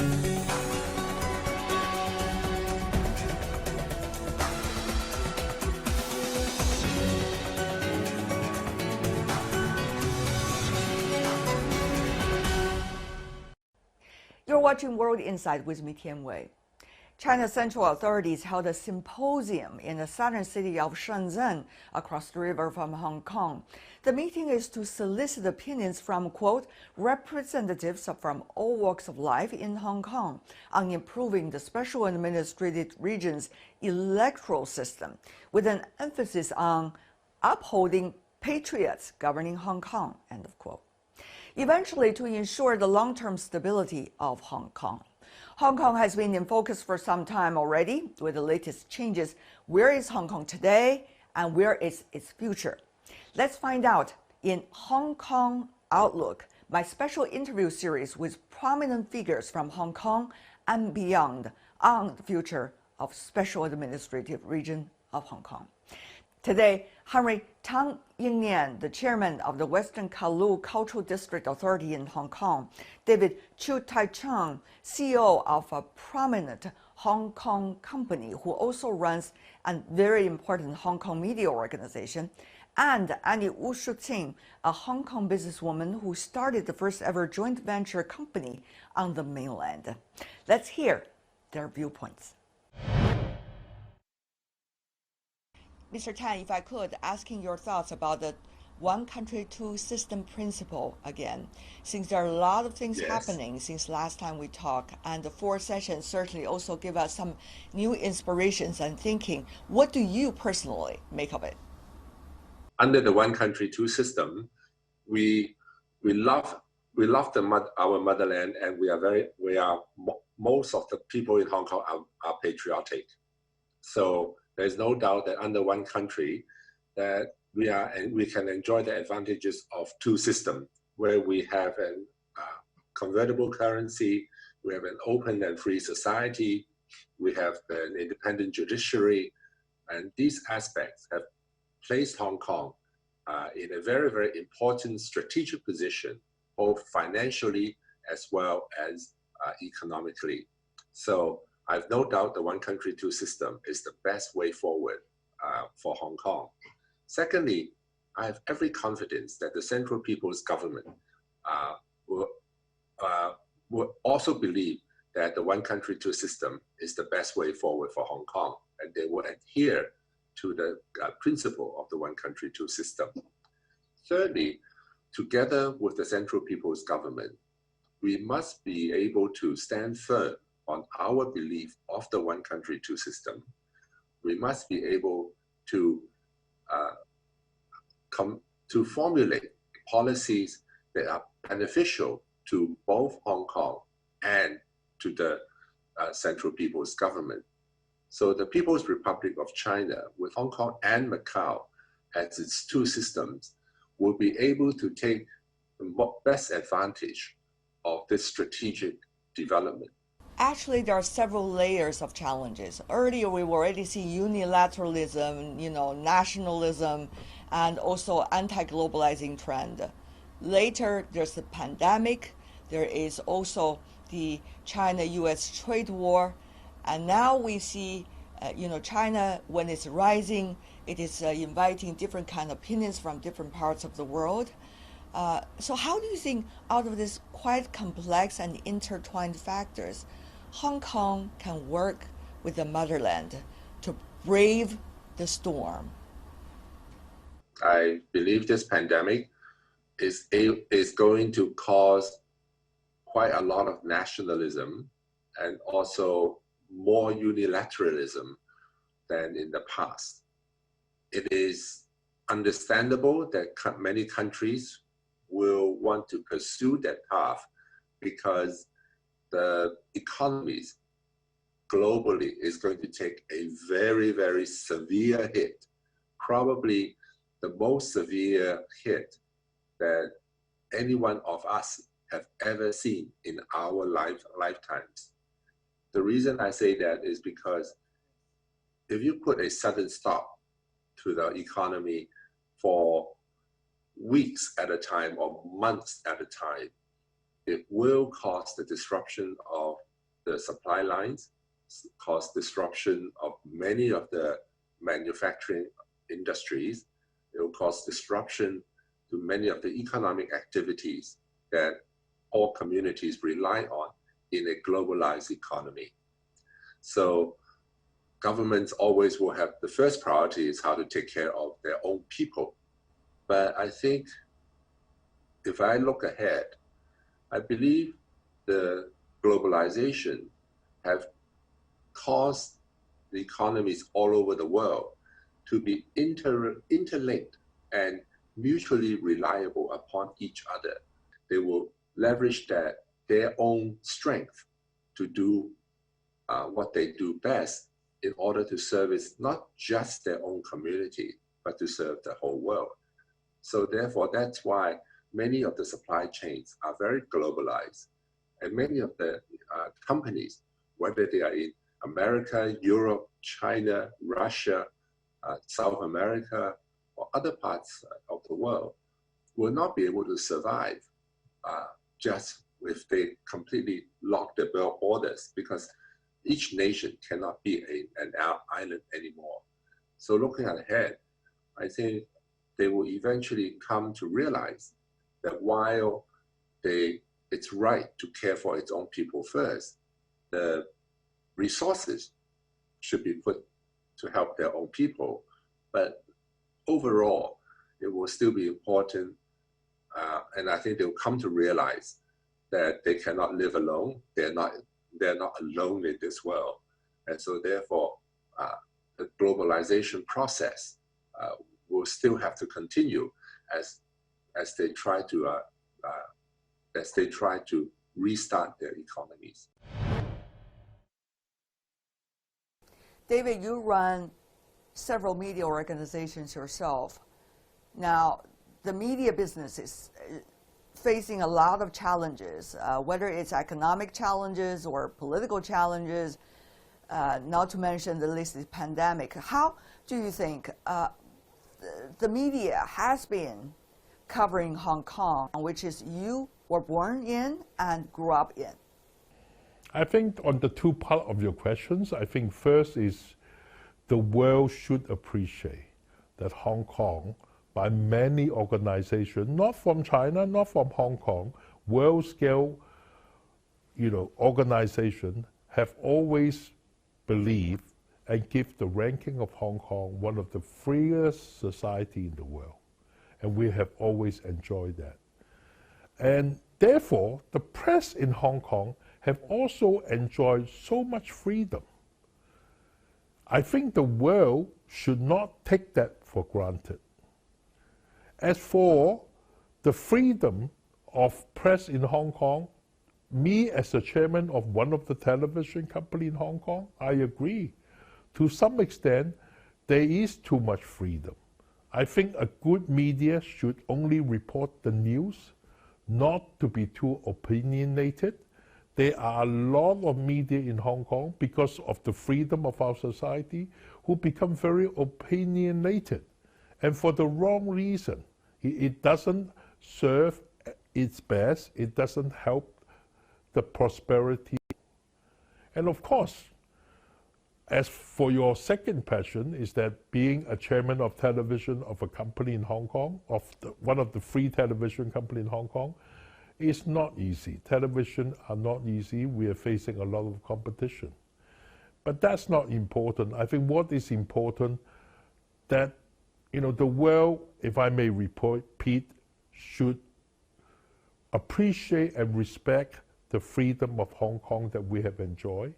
You're watching World Insight with me, Tian Wei. China's central authorities held a symposium in the southern city of Shenzhen, across the river from Hong Kong. The meeting is to solicit opinions from, quote, representatives from all walks of life in Hong Kong on improving the special administrative region's electoral system, with an emphasis on upholding patriots governing Hong Kong, end of quote. Eventually, to ensure the long-term stability of Hong Kong. Hong Kong has been in focus for some time already. With the latest changes, where is Hong Kong today and where is its future? Let's find out in Hong Kong Outlook, my special interview series with prominent figures from Hong Kong and beyond on the future of Special Administrative Region of Hong Kong. Today, Henry Tang Ying-yen, the chairman of the Western Kowloon Cultural District Authority in Hong Kong, David Chiu Tat-Cheong, CEO of a prominent Hong Kong company who also runs a very important Hong Kong media organization, and Annie Wu Suk-Ching, a Hong Kong businesswoman who started the first ever joint venture company on the mainland. Let's hear their viewpoints. Mr. Tan, if I could, asking your thoughts about the one country, two system principle again, since there are a lot of things happening since last time we talked, and the 4 sessions certainly also give us some new inspirations and thinking. What do you personally make of it? Under the one country, two system, we love our motherland, and most of the people in Hong Kong are patriotic. So there's no doubt that under one country that we can enjoy the advantages of two systems, where we have a convertible currency, we have an open and free society, we have an independent judiciary, and these aspects have placed Hong Kong in a very, very important strategic position, both financially as well as economically. So I have no doubt the one country, two system is the best way forward for Hong Kong. Secondly, I have every confidence that the Central People's Government will also believe that the one country, two system is the best way forward for Hong Kong, and they will adhere to the principle of the one country, two system. Thirdly, together with the Central People's Government, we must be able to stand firm on our belief of the one country, two system. We must be able to formulate policies that are beneficial to both Hong Kong and to the Central People's Government. So the People's Republic of China, with Hong Kong and Macau as its two systems, will be able to take the best advantage of this strategic development. Actually, there are several layers of challenges. Earlier, we already see unilateralism, nationalism, and also anti-globalizing trend. Later, there's the pandemic. There is also the China-U.S. trade war. And now we see, China, when it's rising, it is inviting different kind of opinions from different parts of the world. So how do you think, out of this quite complex and intertwined factors, Hong Kong can work with the motherland to brave the storm? I believe this pandemic is going to cause quite a lot of nationalism and also more unilateralism than in the past. It is understandable that many countries will want to pursue that path because the economies globally is going to take a very, very severe hit, probably the most severe hit that any one of us have ever seen in our lifetimes. The reason I say that is because if you put a sudden stop to the economy for weeks at a time or months at a time, it will cause the disruption of the supply lines, cause disruption of many of the manufacturing industries. It will cause disruption to many of the economic activities that all communities rely on in a globalized economy. So governments always will have the first priority is how to take care of their own people. But I think if I look ahead, I believe the globalization have caused the economies all over the world to be interlinked and mutually reliable upon each other. They will leverage their own strength to do what they do best in order to service not just their own community, but to serve the whole world. So therefore, that's why many of the supply chains are very globalized. And many of the companies, whether they are in America, Europe, China, Russia, South America, or other parts of the world, will not be able to survive just if they completely lock their borders, because each nation cannot be an island anymore. So looking ahead, I think they will eventually come to realize that while it's right to care for its own people first, the resources should be put to help their own people. But overall, it will still be important. And I think they'll come to realize that they cannot live alone. They're not alone in this world. And so therefore, the globalization process will still have to continue as they try to restart their economies. David, you run several media organizations yourself. Now, the media business is facing a lot of challenges, whether it's economic challenges or political challenges, not to mention the latest pandemic. How do you think the media has been covering Hong Kong, which is you were born in and grew up in? I think on the two parts of your questions, I think first is the world should appreciate that Hong Kong, by many organizations, not from China, not from Hong Kong, world scale, organizations have always believed and give the ranking of Hong Kong one of the freest society in the world. And we have always enjoyed that. And therefore, the press in Hong Kong have also enjoyed so much freedom. I think the world should not take that for granted. As for the freedom of press in Hong Kong, me as the chairman of one of the television company in Hong Kong, I agree. To some extent, there is too much freedom. I think a good media should only report the news, not to be too opinionated. There are a lot of media in Hong Kong, because of the freedom of our society, who become very opinionated. And for the wrong reason. It doesn't serve its best. It doesn't help the prosperity. And of course, as for your second question, is that being a chairman of television of a company in Hong Kong, one of the free television company in Hong Kong, is not easy. Television are not easy. We are facing a lot of competition. But that's not important. I think what is important, that the world, if I may repeat, should appreciate and respect the freedom of Hong Kong that we have enjoyed.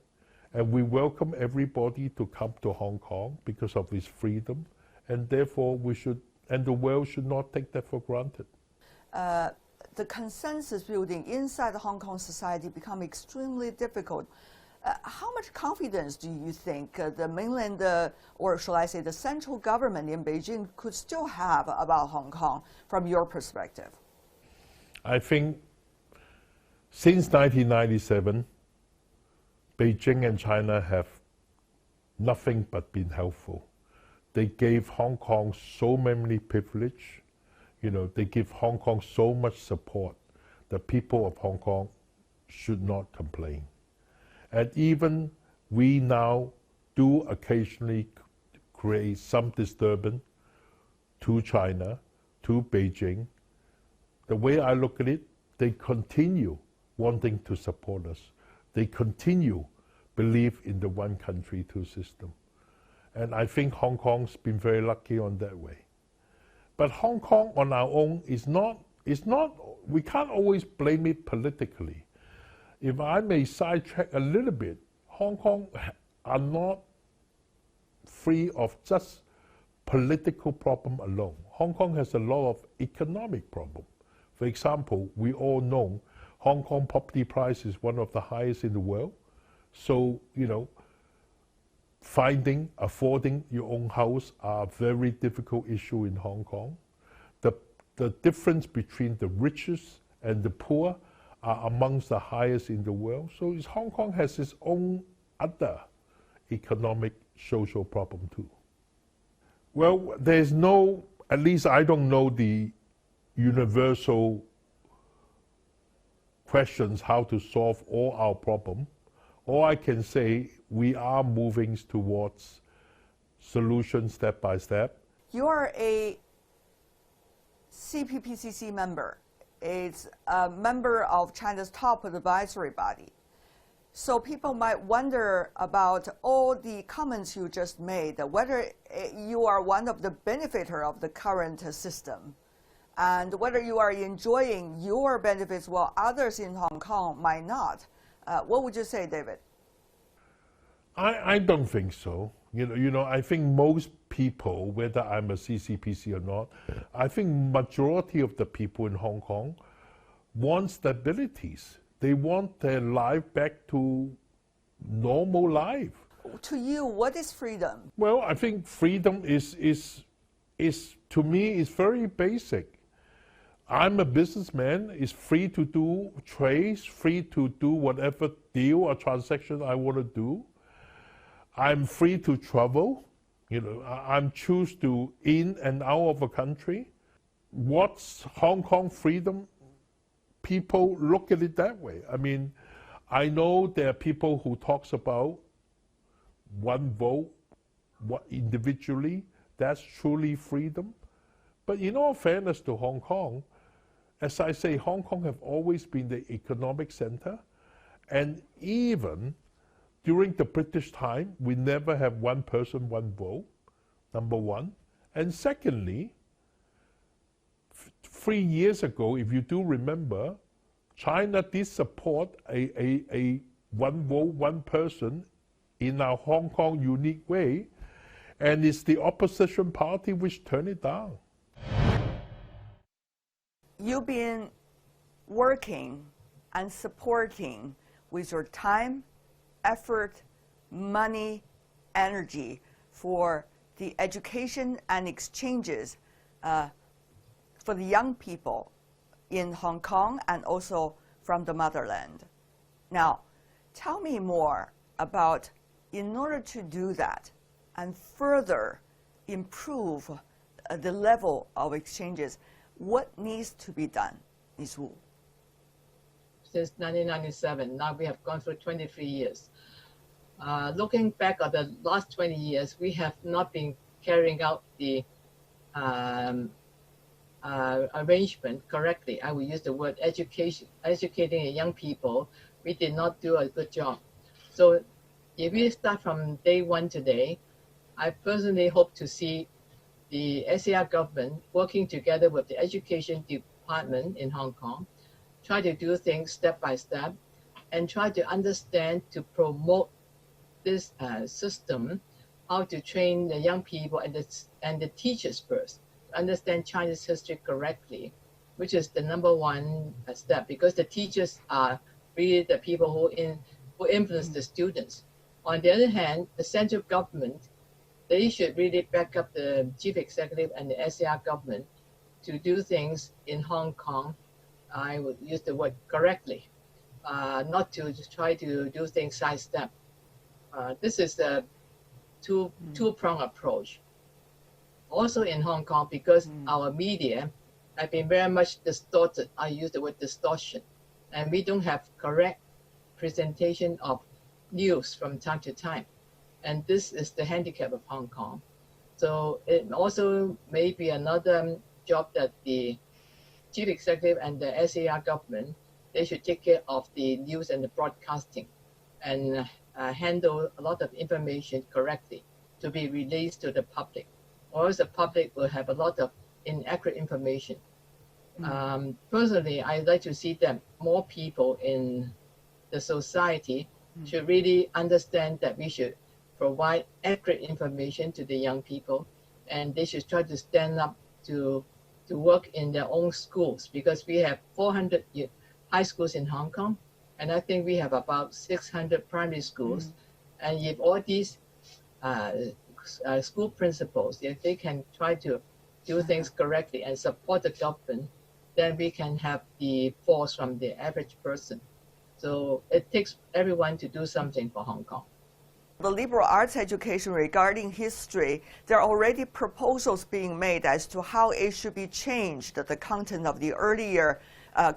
And we welcome everybody to come to Hong Kong because of this freedom. And therefore, the world should not take that for granted. The consensus building inside the Hong Kong society become extremely difficult. How much confidence do you think the mainland, or shall I say the central government in Beijing, could still have about Hong Kong from your perspective? I think since 1997, Beijing and China have nothing but been helpful. They gave Hong Kong so many privileges. They give Hong Kong so much support. The people of Hong Kong should not complain. And even we now do occasionally create some disturbance to China, to Beijing. The way I look at it, they continue wanting to support us. They continue believe in the one country, two system. And I think Hong Kong's been very lucky on that way. But Hong Kong on our own is not, we can't always blame it politically. If I may sidetrack a little bit, Hong Kong are not free of just political problem alone. Hong Kong has a lot of economic problem. For example, we all know Hong Kong property price is one of the highest in the world. So, you know, affording your own house are a very difficult issue in Hong Kong. The difference between the richest and the poor are amongst the highest in the world. So Hong Kong has its own other economic, social problem too. Well, there's no, at least I don't know the universal questions how to solve all our problems. All I can say, we are moving towards solutions step by step. You are a CPPCC member. It's a member of China's top advisory body. So people might wonder about all the comments you just made, whether you are one of the benefactors of the current system, and whether you are enjoying your benefits while others in Hong Kong might not. What would you say, David? I don't think so. You know, I think most people, whether I'm a CCPC or not, I think majority of the people in Hong Kong want stabilities. They want their life back to normal life. To you, what is freedom? Well, I think freedom is to me is very basic. I'm a businessman, is free to do trades, free to do whatever deal or transaction I want to do. I'm free to travel. You know, I'm choose to in and out of a country. What's Hong Kong freedom? People look at it that way. I mean, I know there are people who talks about one vote, what individually, that's truly freedom. But in all fairness to Hong Kong, as I say, Hong Kong have always been the economic center, and even during the British time, we never have one person, one vote, number one. And secondly, 3 years ago, if you do remember, China did support a one vote, one person in our Hong Kong unique way, and it's the opposition party which turned it down. You've been working and supporting with your time, effort, money, energy for the education and exchanges for the young people in Hong Kong and also from the motherland. Now, tell me more about, in order to do that and further improve the level of exchanges, what needs to be done, Ms. Wu? Since 1997, now we have gone through 23 years. Looking back at the last 20 years, we have not been carrying out the arrangement correctly. I will use the word education, educating young people. We did not do a good job. So if we start from day one today, I personally hope to see the HKSAR government working together with the education department in Hong Kong, try to do things step by step, and try to understand, to promote this system, how to train the young people and the teachers first, to understand China's history correctly, which is the number one step, because the teachers are really the people who influence the students. On the other hand, the central government, they should really back up the chief executive and the HKSAR government to do things in Hong Kong. I would use the word correctly, not to just try to do things sidestep. This is the two-pronged approach. Also in Hong Kong, because our media have been very much distorted, I use the word distortion, and we don't have correct presentation of news from time to time. And this is the handicap of Hong Kong. So it also may be another job that the chief executive and the SAR government, they should take care of the news and the broadcasting and handle a lot of information correctly to be released to the public. Or else the public will have a lot of inaccurate information. Personally, I'd like to see that more people in the society should really understand that we should provide accurate information to the young people, and they should try to stand up to work in their own schools, because we have 400 high schools in Hong Kong, and I think we have about 600 primary schools. And if all these school principals, if they can try to do things correctly and support the government, then we can have the force from the average person. So it takes everyone to do something for Hong Kong. The liberal arts education regarding history, there are already proposals being made as to how it should be changed, the content of the earlier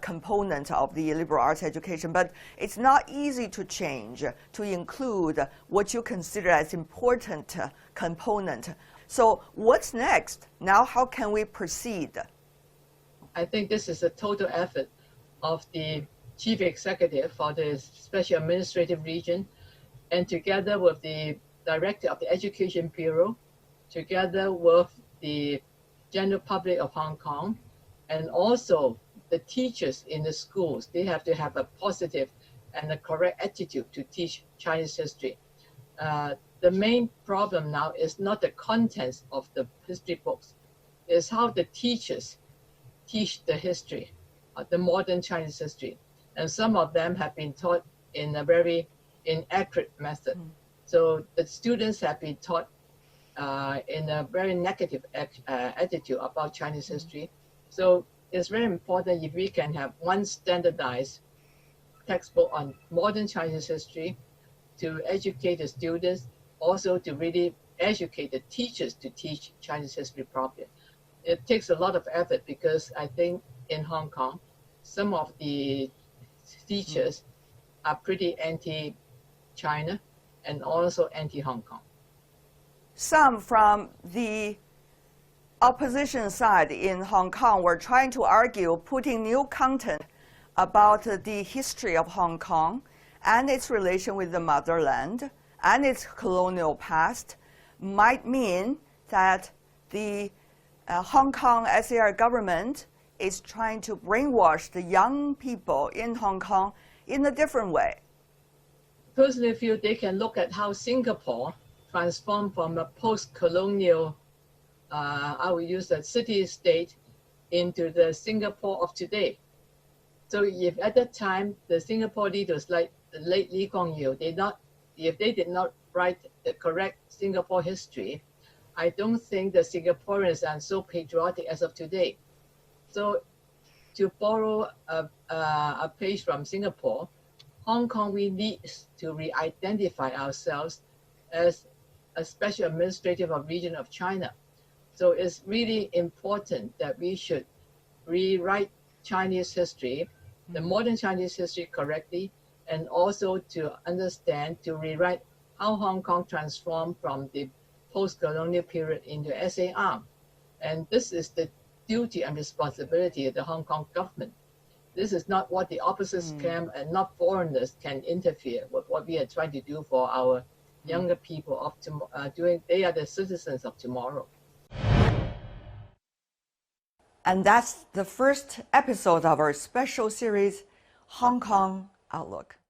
component of the liberal arts education. But it's not easy to change, to include what you consider as important component. So what's next? Now, how can we proceed? I think this is a total effort of the chief executive for the special administrative region, and together with the director of the Education Bureau, together with the general public of Hong Kong, and also the teachers in the schools. They have to have a positive and a correct attitude to teach Chinese history. The main problem now is not the contents of the history books, it's how the teachers teach the history, the modern Chinese history. And some of them have been taught in a very inaccurate method. So the students have been taught in a very negative attitude about Chinese history. So it's very important if we can have one standardized textbook on modern Chinese history to educate the students, also to really educate the teachers to teach Chinese history properly. It takes a lot of effort, because I think in Hong Kong, some of the teachers are pretty anti-China and also anti-Hong Kong. Some from the opposition side in Hong Kong were trying to argue putting new content about the history of Hong Kong and its relation with the motherland and its colonial past might mean that the Hong Kong SAR government is trying to brainwash the young people in Hong Kong in a different way. Personally, I feel they can look at how Singapore transformed from a post-colonial, I will use the city-state, into the Singapore of today. So if at that time the Singapore leaders like the late Lee Kuan Yew, if they did not write the correct Singapore history, I don't think the Singaporeans are so patriotic as of today. So to borrow a page from Singapore, Hong Kong, we need to re-identify ourselves as a special administrative region of China. So it's really important that we should rewrite Chinese history, the modern Chinese history correctly, and also to understand, to rewrite how Hong Kong transformed from the post-colonial period into SAR. And this is the duty and responsibility of the Hong Kong government. This is not what the opposite camp and not foreigners can interfere with what we are trying to do for our younger people of they are the citizens of tomorrow. And that's the first episode of our special series, Hong Kong Outlook.